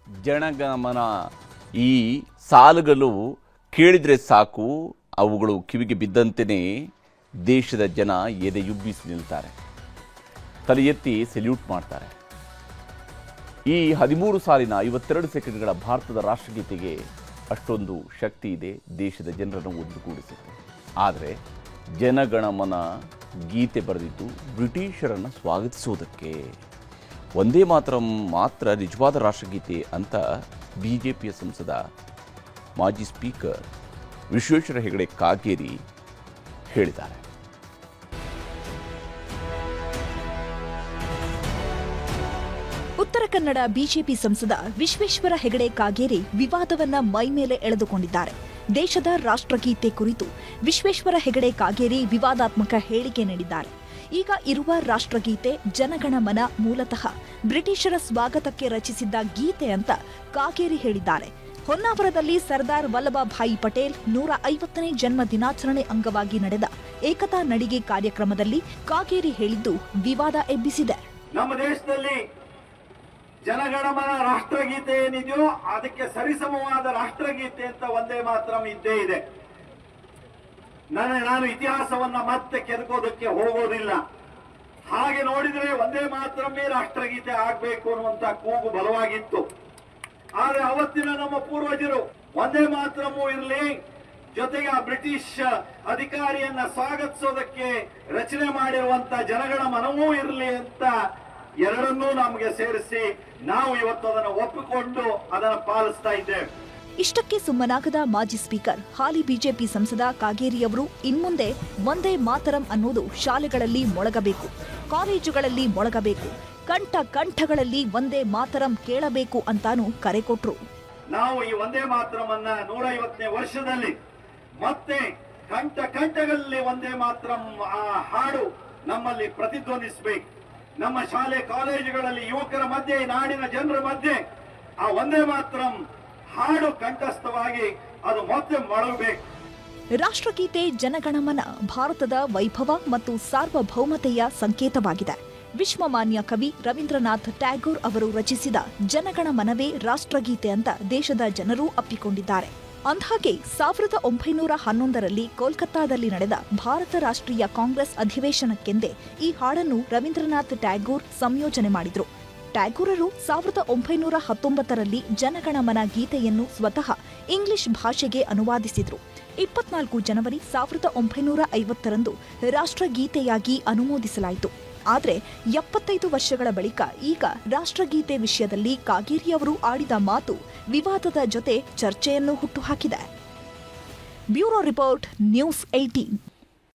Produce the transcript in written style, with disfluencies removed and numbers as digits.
ಜನಗಣಮನ ಈ ಸಾಲುಗಳು ಕೇಳಿದರೆ ಸಾಕು, ಅವುಗಳು ಕಿವಿಗೆ ಬಿದ್ದಂತೆಯೇ ದೇಶದ ಜನ ಎದೆಯುಬ್ಬಿಸಿ ನಿಲ್ತಾರೆ, ತಲೆ ಎತ್ತಿ ಸೆಲ್ಯೂಟ್ ಮಾಡ್ತಾರೆ. ಈ 13 ಸಾಲಿನ 52 ಸೆಕೆಂಡ್ಗಳ ಭಾರತದ ರಾಷ್ಟ್ರಗೀತೆಗೆ ಅಷ್ಟೊಂದು ಶಕ್ತಿ ಇದೆ, ದೇಶದ ಜನರನ್ನು ಒಂದುಗೂಡಿಸುತ್ತೆ. ಆದರೆ ಜನಗಣಮನ ಗೀತೆ ಬರೆದಿದ್ದು ಬ್ರಿಟಿಷರನ್ನು ಸ್ವಾಗತಿಸುವುದಕ್ಕೆ. ಒಂದೇ ಮಾತ್ರ ನಿಜವಾದ ರಾಷ್ಟ್ರಗೀತೆ ಅಂತ ಬಿಜೆಪಿಯ ಸಂಸದ ಮಾಜಿ ಸ್ಪೀಕರ್ ವಿಶ್ವೇಶ್ವರ ಹೆಗಡೆ ಕಾಗೇರಿ ಹೇಳಿದ್ದಾರೆ. ಉತ್ತರ ಕನ್ನಡ ಬಿಜೆಪಿ ಸಂಸದ ವಿಶ್ವೇಶ್ವರ ಹೆಗಡೆ ಕಾಗೇರಿ ವಿವಾದವನ್ನ ಮೈಮೇಲೆ ಎಳೆದುಕೊಂಡಿದ್ದಾರೆ. ದೇಶದ ರಾಷ್ಟ್ರಗೀತೆ ಕುರಿತು ವಿಶ್ವೇಶ್ವರ ಹೆಗಡೆ ಕಾಗೇರಿ ವಿವಾದಾತ್ಮಕ ಹೇಳಿಕೆ ನೀಡಿದ್ದಾರೆ. ಈಗ ಇರುವ ರಾಷ್ಟ್ರಗೀತೆ ಜನಗಣಮನ ಮೂಲತಃ ಬ್ರಿಟಿಷರ ಸ್ವಾಗತಕ್ಕೆ ರಚಿಸಿದ್ದ ಗೀತೆ ಅಂತ ಕಾಗೇರಿ ಹೇಳಿದ್ದಾರೆ. ಹೊನ್ನಾವರದಲ್ಲಿ ಸರ್ದಾರ್ ವಲ್ಲಭಭಾಯಿ ಪಟೇಲ್ 150ನೇ ಜನ್ಮ ದಿನಾಚರಣೆ ಅಂಗವಾಗಿ ನಡೆದ ಏಕತಾ ನಡಿಗೆ ಕಾರ್ಯಕ್ರಮದಲ್ಲಿ ಕಾಗೇರಿ ಹೇಳಿದ್ದು ವಿವಾದ ಎಬ್ಬಿಸಿದೆ. ನಮ್ಮ ದೇಶದಲ್ಲಿ ಜನಗಣಮನ ರಾಷ್ಟ್ರಗೀತೆ ಏನಿದೆಯೋ ಅದಕ್ಕೆ ಸರಿಸಮವಾದ ರಾಷ್ಟ್ರಗೀತೆ ಅಂತ ಒಂದೇ ಮಾತ್ರಂ ಇದ್ದೇ ಇದೆ. ನಾನು ಇತಿಹಾಸವನ್ನ ಮತ್ತೆ ಕೆದಕೋದಕ್ಕೆ ಹೋಗೋದಿಲ್ಲ. ಹಾಗೆ ನೋಡಿದ್ರೆ ಒಂದೇ ಮಾತ್ರಮೇ ರಾಷ್ಟ್ರಗೀತೆ ಆಗ್ಬೇಕು ಅನ್ನುವಂತ ಕೂಗು ಬಲವಾಗಿತ್ತು. ಆದ್ರೆ ಅವತ್ತಿನ ನಮ್ಮ ಪೂರ್ವಜರು ಒಂದೇ ಮಾತ್ರಮೂ ಇರಲಿ, ಜೊತೆಗೆ ಆ ಬ್ರಿಟಿಷ್ ಅಧಿಕಾರಿಯನ್ನ ಸ್ವಾಗತಿಸೋದಕ್ಕೆ ರಚನೆ ಮಾಡಿರುವಂತ ಜನಗಣಮನವೂ ಇರಲಿ ಅಂತ ಎರಡನ್ನೂ ನಮಗೆ ಸೇರಿಸಿ ನಾವು ಇವತ್ತು ಅದನ್ನು ಒಪ್ಪಿಕೊಂಡು ಅದನ್ನು ಪಾಲಿಸ್ತಾ ಇದ್ದೇವೆ. ಇಷ್ಟಕ್ಕೆ ಸುಮ್ಮನಾಗದ ಮಾಜಿ ಸ್ಪೀಕರ್ ಹಾಲಿ ಬಿಜೆಪಿ ಸಂಸದ ಕಾಗೇರಿಯವರು ಇನ್ಮುಂದೆ ಒಂದೇ ಮಾತರಂ ಅನ್ನೋದು ಶಾಲೆಗಳಲ್ಲಿ ಮೊಳಗಬೇಕು, ಕಾಲೇಜುಗಳಲ್ಲಿ ಮೊಳಗಬೇಕು, ಕಂಠಗಳಲ್ಲಿ ಒಂದೇ ಮಾತರಂ ಕೇಳಬೇಕು ಅಂತಾನೂ ಕರೆ ಕೊಟ್ರು. ನಾವು ಈ ಒಂದೇ ಮಾತರಮನ್ನ 150ನೇ ವರ್ಷದಲ್ಲಿ ಮತ್ತೆ ಕಂಠಗಳಲ್ಲಿ ಒಂದೇ ಮಾತರಂ ಹಾಡು ನಮ್ಮಲ್ಲಿ ಪ್ರತಿಧ್ವನಿಸಬೇಕು. ನಮ್ಮ ಶಾಲೆ ಕಾಲೇಜುಗಳಲ್ಲಿ ಯುವಕರ ಮಧ್ಯೆ, ನಾಡಿನ ಜನರ ಮಧ್ಯೆ ಆ ಒಂದೇ ಮಾತರಂ ಹಾಡು ಕಂಠಸ್ಥವಾಗಿ ಅದು ಮತ್ತೆ ಮೊಳಗಬೇಕು. ರಾಷ್ಟ್ರಗೀತೆ ಜನಗಣಮನ ಭಾರತದ ವೈಭವ ಮತ್ತು ಸಾರ್ವಭೌಮತೆಯ ಸಂಕೇತವಾಗಿದೆ. ವಿಶ್ವಮಾನ್ಯ ಕವಿ ರವೀಂದ್ರನಾಥ್ ಟ್ಯಾಗೋರ್ ಅವರು ರಚಿಸಿದ ಜನಗಣಮನವೇ ರಾಷ್ಟ್ರಗೀತೆ ಅಂತ ದೇಶದ ಜನರೂ ಅಪ್ಪಿಕೊಂಡಿದ್ದಾರೆ. ಅಂದ್ಹಾಗೆ 1911ರಲ್ಲಿ ಕೋಲ್ಕತ್ತಾದಲ್ಲಿ ನಡೆದ ಭಾರತ ರಾಷ್ಟ್ರೀಯ ಕಾಂಗ್ರೆಸ್ ಅಧಿವೇಶನಕ್ಕೆಂದೇ ಈ ಹಾಡನ್ನು ರವೀಂದ್ರನಾಥ್ ಟ್ಯಾಗೋರ್ ಸಂಯೋಜನೆ ಮಾಡಿದ್ರು. ಟ್ಯಾಗೋರರು 1919ರಲ್ಲಿ ಜನಗಣಮನ ಗೀತೆಯನ್ನು ಸ್ವತಃ ಇಂಗ್ಲಿಷ್ ಭಾಷೆಗೆ ಅನುವಾದಿಸಿದ್ರು. 24 ಜನವರಿ 1950ರಂದು ರಾಷ್ಟ್ರಗೀತೆಯಾಗಿ ಅನುಮೋದಿಸಲಾಯಿತು. ಆದರೆ 75 ವರ್ಷಗಳ ಬಳಿಕ ಈಗ ರಾಷ್ಟ್ರಗೀತೆ ವಿಷಯದಲ್ಲಿ ಕಾಗೇರಿಯವರು ಆಡಿದ ಮಾತು ವಿವಾದದ ಜೊತೆ ಚರ್ಚೆಯನ್ನು ಹುಟ್ಟುಹಾಕಿದೆ. Bureau report, news 18.